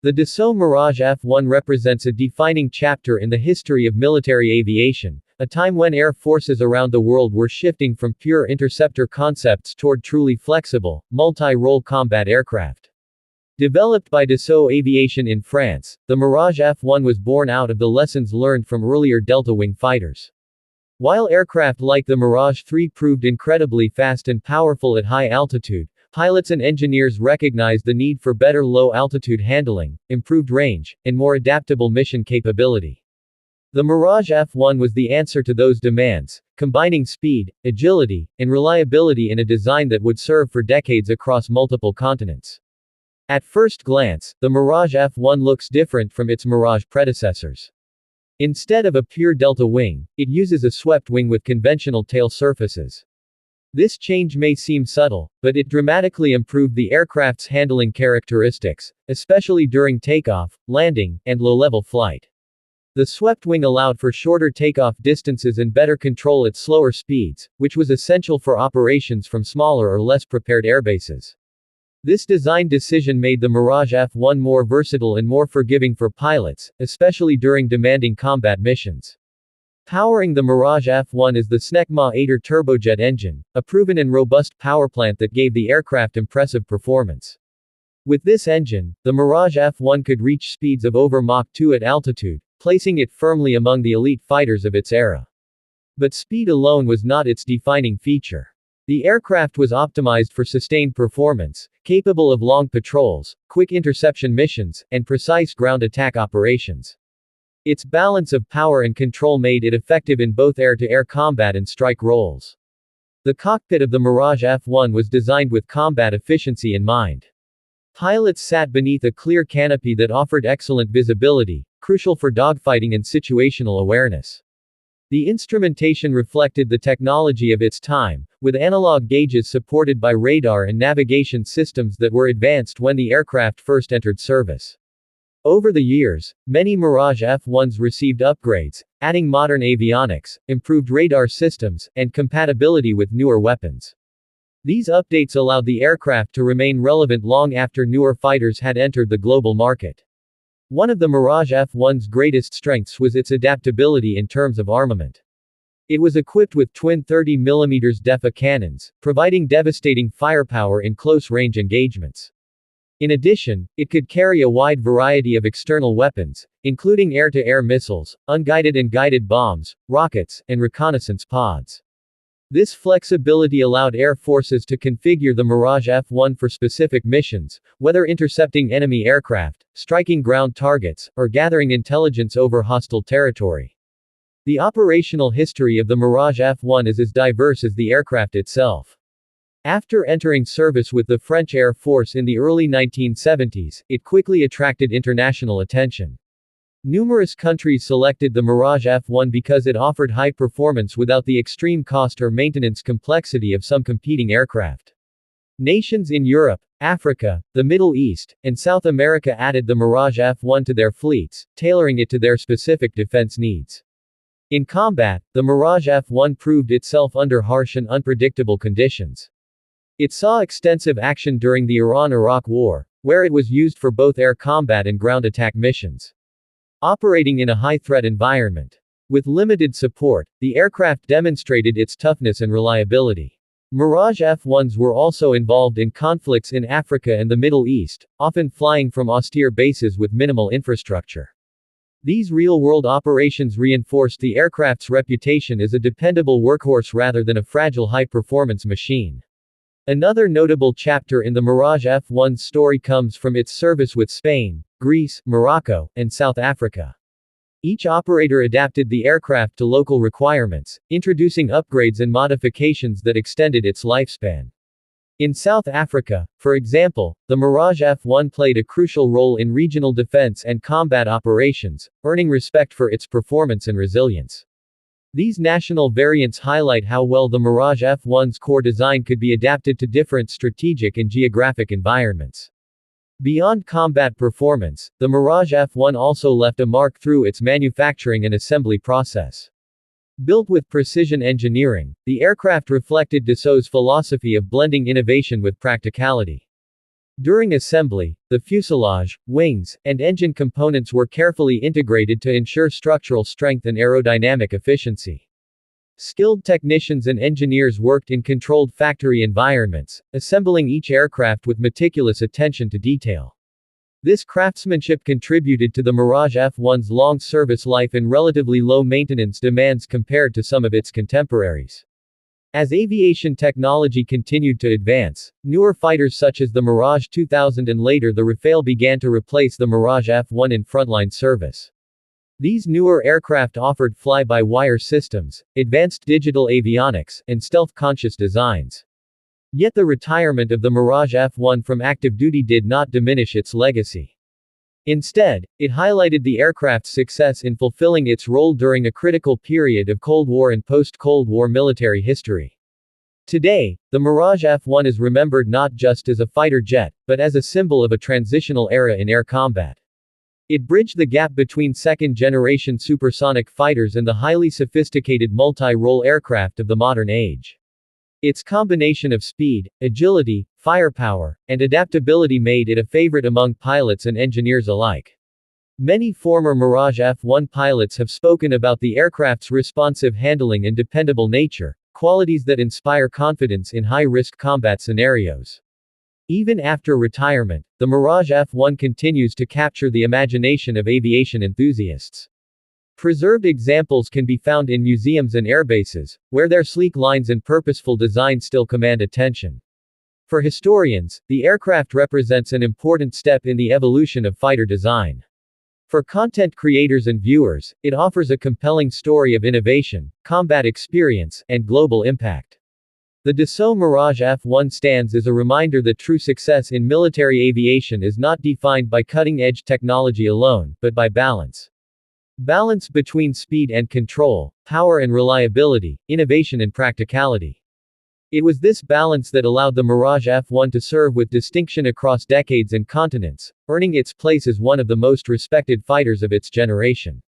The Dassault Mirage F1 represents a defining chapter in the history of military aviation, a time when air forces around the world were shifting from pure interceptor concepts toward truly flexible, multi-role combat aircraft. Developed by Dassault Aviation in France, the Mirage F1 was born out of the lessons learned from earlier delta-wing fighters. While aircraft like the Mirage 3 proved incredibly fast and powerful at high altitude, pilots and engineers recognized the need for better low-altitude handling, improved range, and more adaptable mission capability. The Mirage F1 was the answer to those demands, combining speed, agility, and reliability in a design that would serve for decades across multiple continents. At first glance, the Mirage F1 looks different from its Mirage predecessors. Instead of a pure delta wing, it uses a swept wing with conventional tail surfaces. This change may seem subtle, but it dramatically improved the aircraft's handling characteristics, especially during takeoff, landing, and low-level flight. The swept wing allowed for shorter takeoff distances and better control at slower speeds, which was essential for operations from smaller or less prepared airbases. This design decision made the Mirage F1 more versatile and more forgiving for pilots, especially during demanding combat missions. Powering the Mirage F1 is the Snecma 8er turbojet engine, a proven and robust powerplant that gave the aircraft impressive performance. With this engine, the Mirage F1 could reach speeds of over Mach 2 at altitude, placing it firmly among the elite fighters of its era. But speed alone was not its defining feature. The aircraft was optimized for sustained performance, capable of long patrols, quick interception missions, and precise ground attack operations. Its balance of power and control made it effective in both air-to-air combat and strike roles. The cockpit of the Mirage F1 was designed with combat efficiency in mind. Pilots sat beneath a clear canopy that offered excellent visibility, crucial for dogfighting and situational awareness. The instrumentation reflected the technology of its time, with analog gauges supported by radar and navigation systems that were advanced when the aircraft first entered service. Over the years, many Mirage F1s received upgrades, adding modern avionics, improved radar systems, and compatibility with newer weapons. These updates allowed the aircraft to remain relevant long after newer fighters had entered the global market. One of the Mirage F1's greatest strengths was its adaptability in terms of armament. It was equipped with twin 30mm DEFA cannons, providing devastating firepower in close-range engagements. In addition, it could carry a wide variety of external weapons, including air-to-air missiles, unguided and guided bombs, rockets, and reconnaissance pods. This flexibility allowed air forces to configure the Mirage F1 for specific missions, whether intercepting enemy aircraft, striking ground targets, or gathering intelligence over hostile territory. The operational history of the Mirage F1 is as diverse as the aircraft itself. After entering service with the French Air Force in the early 1970s, it quickly attracted international attention. Numerous countries selected the Mirage F1 because it offered high performance without the extreme cost or maintenance complexity of some competing aircraft. Nations in Europe, Africa, the Middle East, and South America added the Mirage F1 to their fleets, tailoring it to their specific defense needs. In combat, the Mirage F1 proved itself under harsh and unpredictable conditions. It saw extensive action during the Iran-Iraq War, where it was used for both air combat and ground attack missions. Operating in a high-threat environment. With limited support, the aircraft demonstrated its toughness and reliability. Mirage F1s were also involved in conflicts in Africa and the Middle East, often flying from austere bases with minimal infrastructure. These real-world operations reinforced the aircraft's reputation as a dependable workhorse rather than a fragile high-performance machine. Another notable chapter in the Mirage F1's story comes from its service with Spain, Greece, Morocco, and South Africa. Each operator adapted the aircraft to local requirements, introducing upgrades and modifications that extended its lifespan. In South Africa, for example, the Mirage F1 played a crucial role in regional defense and combat operations, earning respect for its performance and resilience. These national variants highlight how well the Mirage F1's core design could be adapted to different strategic and geographic environments. Beyond combat performance, the Mirage F1 also left a mark through its manufacturing and assembly process. Built with precision engineering, the aircraft reflected Dassault's philosophy of blending innovation with practicality. During assembly, the fuselage, wings, and engine components were carefully integrated to ensure structural strength and aerodynamic efficiency. Skilled technicians and engineers worked in controlled factory environments, assembling each aircraft with meticulous attention to detail. This craftsmanship contributed to the Mirage F1's long service life and relatively low maintenance demands compared to some of its contemporaries. As aviation technology continued to advance, newer fighters such as the Mirage 2000 and later the Rafale began to replace the Mirage F1 in frontline service. These newer aircraft offered fly-by-wire systems, advanced digital avionics, and stealth-conscious designs. Yet the retirement of the Mirage F1 from active duty did not diminish its legacy. Instead, it highlighted the aircraft's success in fulfilling its role during a critical period of Cold War and post-Cold War military history. Today, the Mirage F1 is remembered not just as a fighter jet, but as a symbol of a transitional era in air combat. It bridged the gap between second-generation supersonic fighters and the highly sophisticated multi-role aircraft of the modern age. Its combination of speed, agility, firepower, and adaptability made it a favorite among pilots and engineers alike. Many former Mirage F1 pilots have spoken about the aircraft's responsive handling and dependable nature, qualities that inspire confidence in high-risk combat scenarios. Even after retirement, the Mirage F1 continues to capture the imagination of aviation enthusiasts. Preserved examples can be found in museums and airbases, where their sleek lines and purposeful design still command attention. For historians, the aircraft represents an important step in the evolution of fighter design. For content creators and viewers, it offers a compelling story of innovation, combat experience, and global impact. The Dassault Mirage F1 stands as a reminder that true success in military aviation is not defined by cutting-edge technology alone, but by balance. Balance between speed and control, power and reliability, innovation and practicality. It was this balance that allowed the Mirage F1 to serve with distinction across decades and continents, earning its place as one of the most respected fighters of its generation.